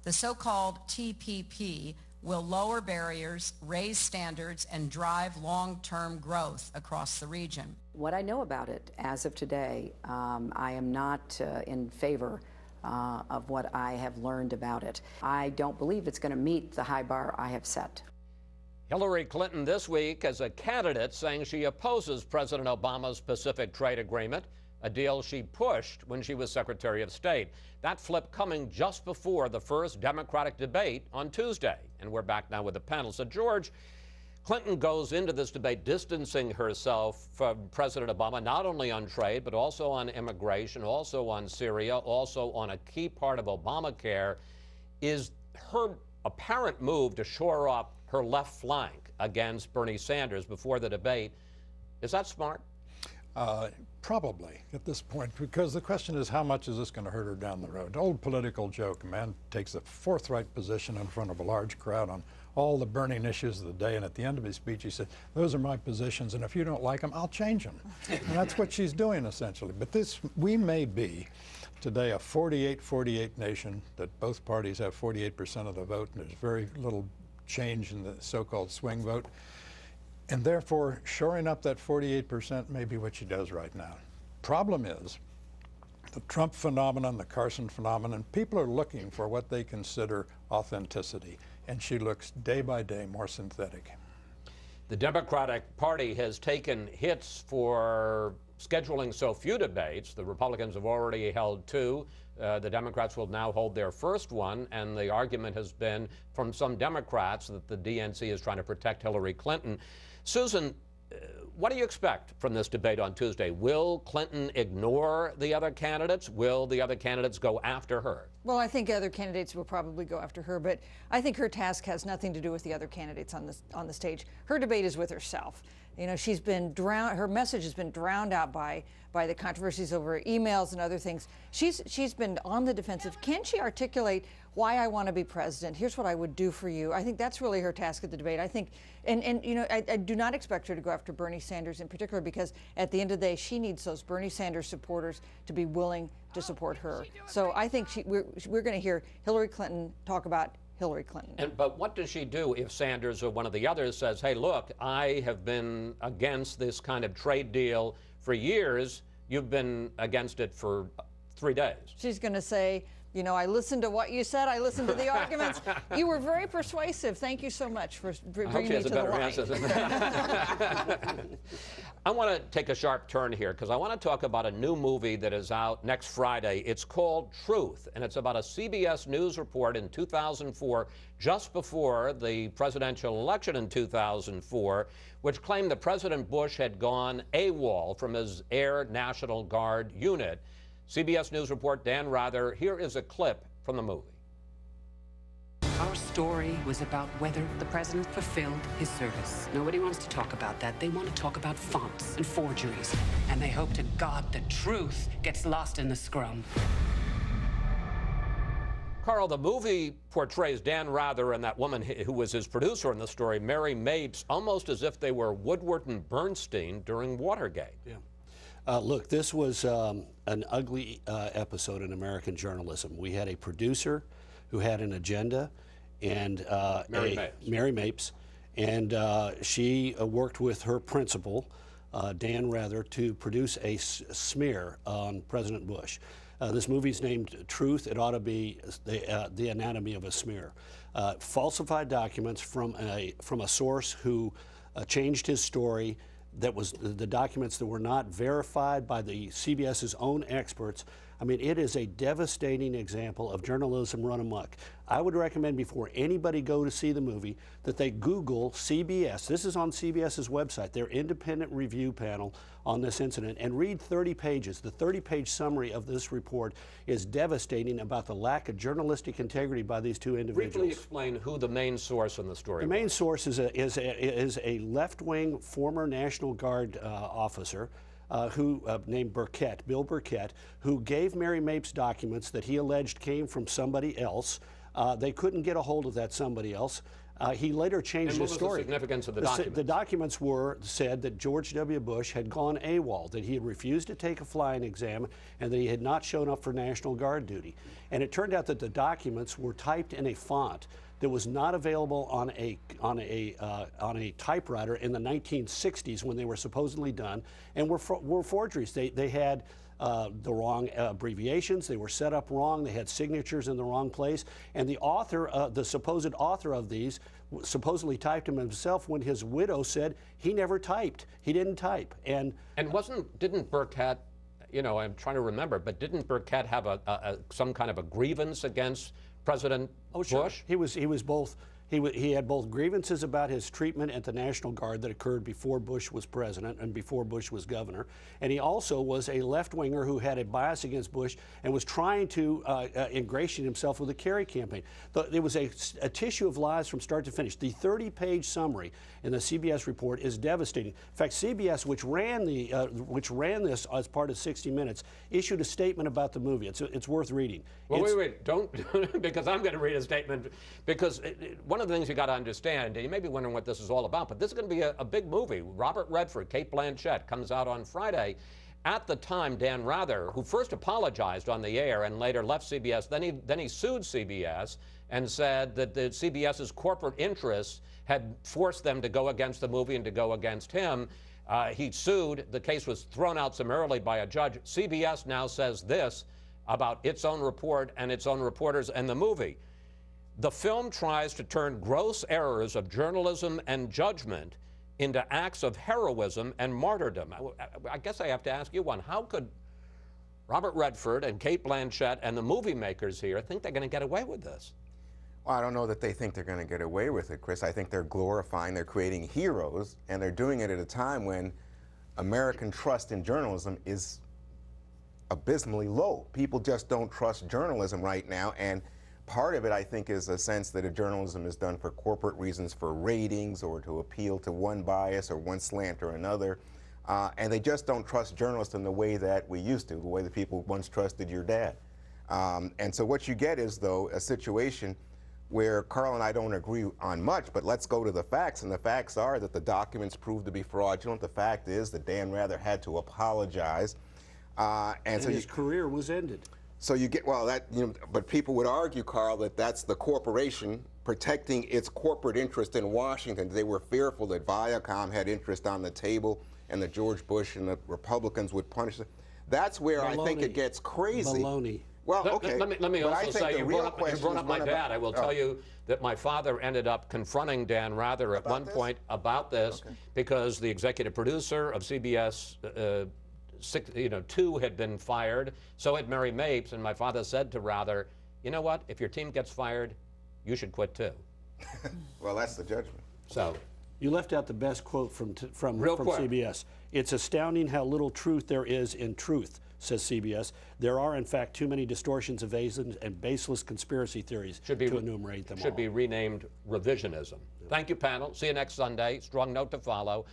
The so-called TPP will lower barriers, raise standards, and drive long-term growth across the region. What I know about it as of today, I am not in favor of what I have learned about it. I don't believe it's going to meet the high bar I have set. Hillary Clinton this week as a candidate saying she opposes President Obama's Pacific Trade Agreement, a deal she pushed when she was Secretary of State. That flip coming just before the first Democratic debate on Tuesday. And we're back now with the panel. So, George, Clinton goes into this debate distancing herself from President Obama, not only on trade, but also on immigration, also on Syria, also on a key part of Obamacare. Is her apparent move to shore up her left flank against Bernie Sanders before the debate, is that smart? Probably at this point, because the question is how much is this going to hurt her down the road? Old political joke, a man takes a forthright position in front of a large crowd on all the burning issues of the day, and at the end of his speech he said, those are my positions, and if you don't like them, I'll change them. And that's what she's doing essentially. But this, we may be today a 48-48 nation, that both parties have 48% of the vote, and there's very little change in the so-called swing vote. And therefore, shoring up that 48% may be what she does right now. Problem is, the Trump phenomenon, the Carson phenomenon, people are looking for what they consider authenticity, and she looks day by day more synthetic. The Democratic Party has taken hits for scheduling so few debates. The Republicans have already held two. The Democrats will now hold their first one, and the argument has been from some Democrats that the DNC is trying to protect Hillary Clinton. Susan, what do you expect from this debate on Tuesday? Will Clinton ignore the other candidates? Will the other candidates go after her? Well, I think other candidates will probably go after her, but I think her task has nothing to do with the other candidates on the stage. Her debate is with herself. You know, she's been drowned. Her message has been drowned out by the controversies over emails and other things. She's been on the defensive. Can she articulate why I want to be president? Here's what I would do for you. I think that's really her task at the debate. I think, and you know, I do not expect her to go after Bernie Sanders in particular, because at the end of the day, she needs those Bernie Sanders supporters to be willing to support her. So I think we're going to hear Hillary Clinton talk about Hillary Clinton. But what does she do if Sanders or one of the others says, hey, look, I have been against this kind of trade deal for years. You've been against it for 3 days. She's going to say, you know, I listened to what you said. I listened to the arguments. You were very persuasive. Thank you so much for bringing me to the light. I want to take a sharp turn here because I want to talk about a new movie that is out next Friday. It's called Truth, and it's about a CBS News report in 2004, just before the presidential election in 2004, which claimed that President Bush had gone AWOL from his Air National Guard unit. CBS News report, Dan Rather. Here is a clip from the movie. Our story was about whether the president fulfilled his service. Nobody wants to talk about that. They want to talk about fonts and forgeries. And they hope to God the truth gets lost in the scrum. Carl, the movie portrays Dan Rather and that woman who was his producer in the story, Mary Mapes, almost as if they were Woodward and Bernstein during Watergate. Yeah. Look, this was an ugly episode in American journalism. We had a producer who had an agenda, and Mary Mapes, and she worked with her principal, Dan Rather, to produce a smear on President Bush. This movie's named Truth. It ought to be the anatomy of a smear. Falsified documents from a source who changed his story. That was the documents that were not verified by the CBS's own experts. I mean, it is a devastating example of journalism run amok. I would recommend before anybody go to see the movie that they Google CBS. This is on CBS's website, their independent review panel on this incident, and read 30 pages. The 30-page summary of this report is devastating about the lack of journalistic integrity by these two individuals. Briefly explain who the main source in the story was. The main source is a left-wing former National Guard officer named Burkett, Bill Burkett, who gave Mary Mapes documents that he alleged came from somebody else. They couldn't get a hold of that somebody else. He later changed his story. What was the significance of the documents? The documents said that George W. Bush had gone AWOL, that he had refused to take a flying exam, and that he had not shown up for National Guard duty. And it turned out that the documents were typed in a font that was not available on a typewriter in the 1960s when they were supposedly done, and were forgeries. They had the wrong abbreviations. They were set up wrong. They had signatures in the wrong place. And the author, the supposed author of these, supposedly typed them himself when his widow said he never typed. He didn't type. And didn't Burkett, you know, I'm trying to remember, but didn't Burkett have some kind of a grievance against President Bush? He was both. He had both grievances about his treatment at the National Guard that occurred before Bush was president and before Bush was governor. And he also was a left-winger who had a bias against Bush and was trying to ingratiate himself with the Kerry campaign. There was a tissue of lies from start to finish. The 30-page summary in the CBS report is devastating. In fact, CBS, which ran this as part of 60 Minutes, issued a statement about the movie. It's worth reading. Well, wait, don't, because I'm going to read a statement, because one of the things you got to understand, and you may be wondering what this is all about, but this is going to be a big movie. Robert Redford, Cate Blanchett, comes out on Friday. At the time, Dan Rather, who first apologized on the air and later left CBS, then he sued CBS and said that the CBS's corporate interests had forced them to go against the movie and to go against him. He sued. The case was thrown out summarily by a judge. CBS now says this about its own report and its own reporters and the movie. The film tries to turn gross errors of journalism and judgment into acts of heroism and martyrdom. I guess I have to ask you one. How could Robert Redford and Cate Blanchett and the movie makers here think they're going to get away with this? Well, I don't know that they think they're going to get away with it, Chris. I think they're glorifying, they're creating heroes, and they're doing it at a time when American trust in journalism is abysmally low. People just don't trust journalism right now, and part of it, I think, is a sense that if journalism is done for corporate reasons, for ratings, or to appeal to one bias or one slant or another, and they just don't trust journalists in the way that we used to, the way that people once trusted your dad. And so what you get is, though, a situation where Karl and I don't agree on much, but let's go to the facts, and the facts are that the documents proved to be fraudulent. The fact is that Dan Rather had to apologize. And so his career was ended. So you get, well, that, you know, but people would argue, Karl, that that's the corporation protecting its corporate interest in Washington. They were fearful that Viacom had interest on the table and that George Bush and the Republicans would punish them. That's where I think it gets crazy. Baloney. Well, okay. Let me also say, you brought up my dad. I will tell you that my father ended up confronting Dan Rather at one point about this because the executive producer of CBS 2 had been fired, so had Mary Mapes, and my father said to Rather, you know what, if your team gets fired, you should quit too. Well, that's the judgment. So you left out the best quote from CBS. It's astounding how little truth there is in truth, says CBS. There are, in fact, too many distortions, evasions, and baseless conspiracy theories to enumerate them all. Should be renamed revisionism. Thank you, panel. See you next Sunday. Strong note to follow.